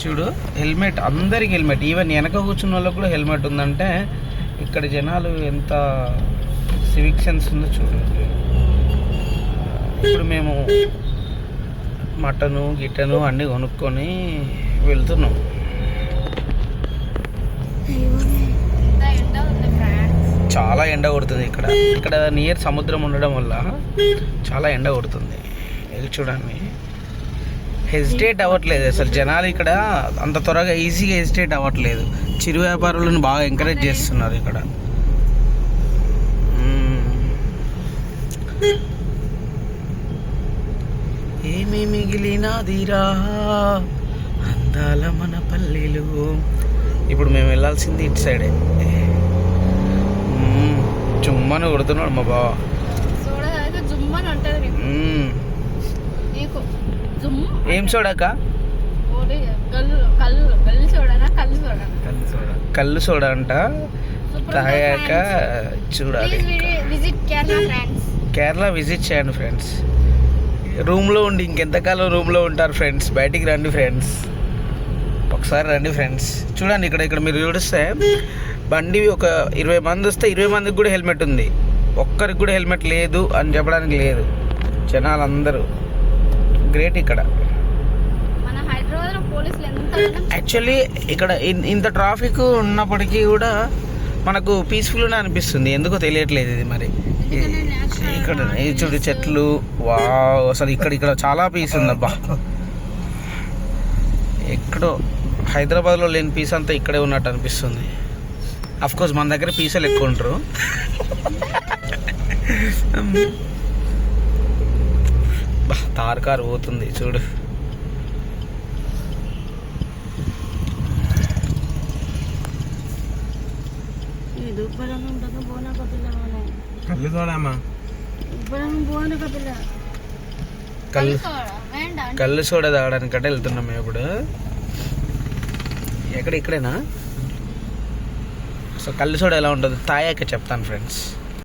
చూడు హెల్మెట్, అందరికి helmet, even వెనక కూర్చున్న వాళ్ళకి కూడా హెల్మెట్ ఉందంటే ఇక్కడ జనాలు ఎంత సివిక్ సెన్స్ ఉందో చూడు. ఇప్పుడు మేము మటను గిట్టను అన్నీ కొనుక్కొని వెళ్తున్నాం. చాలా ఎండ కొడుతుంది ఇక్కడ. ఇక్కడ నియర్ సముద్రం ఉండడం వల్ల చాలా ఎండ కొడుతుంది. ఇది చూడండి, హెసిటేట్ అవ్వట్లేదు అసలు జనాలు ఇక్కడ అంత త్వరగా ఈజీగా హెసిటేట్ అవ్వట్లేదు. చిరు వ్యాపారులను బాగా ఎంకరేజ్ చేస్తున్నారు ఇక్కడ. ఏమి మిగిలినదిరా అందాల మన పల్లెలు. ఇప్పుడు మేము వెళ్ళాల్సింది ఇటు సైడే. జుమ్మని కొడుతున్నాడు మా బావ. ఏం చూడక కళ్ళు సోడా అంట, తాగాక చూడాలి. కేరళ విజిట్ చేయండి ఫ్రెండ్స్. రూమ్లో ఉండి ఇంకెంతకాలం రూమ్లో ఉంటారు ఫ్రెండ్స్? బయటికి రండి ఫ్రెండ్స్, ఒకసారి రండి ఫ్రెండ్స్. చూడండి ఇక్కడ మీరు చూస్తే బండి ఒక 20 మంది వస్తే 20 మందికి కూడా హెల్మెట్ ఉంది, ఒక్కరికి కూడా హెల్మెట్ లేదు అని చెప్పడానికి లేదు. జనాలు అందరూ గ్రేట్ ఇక్కడ. యాక్చువల్లీ ఇక్కడ ఇంత ట్రాఫిక్ ఉన్నప్పటికీ కూడా మనకు పీస్ఫుల్గానే అనిపిస్తుంది, ఎందుకో తెలియట్లేదు ఇది మరి. ఇక్కడ చూడు చెట్లు, వావ్, అసలు ఇక్కడ చాలా పీస్ ఉందబ్బా. ఎక్కడో హైదరాబాద్లో లేని పీస్ అంతా ఇక్కడే ఉన్నట్టు అనిపిస్తుంది. అఫ్కోర్స్ మన దగ్గర పీసలు ఎక్కువ ఉంటారు. తార్ కారు పోతుంది చూడు. కళ్ళు సోడా తాగడానికంటే వెళ్తున్నాం మేము ఇప్పుడు. ఇక్కడేనా? సో కళ్ళు సోడా ఎలా ఉంటుంది తాగాక చెప్తాను ఫ్రెండ్స్.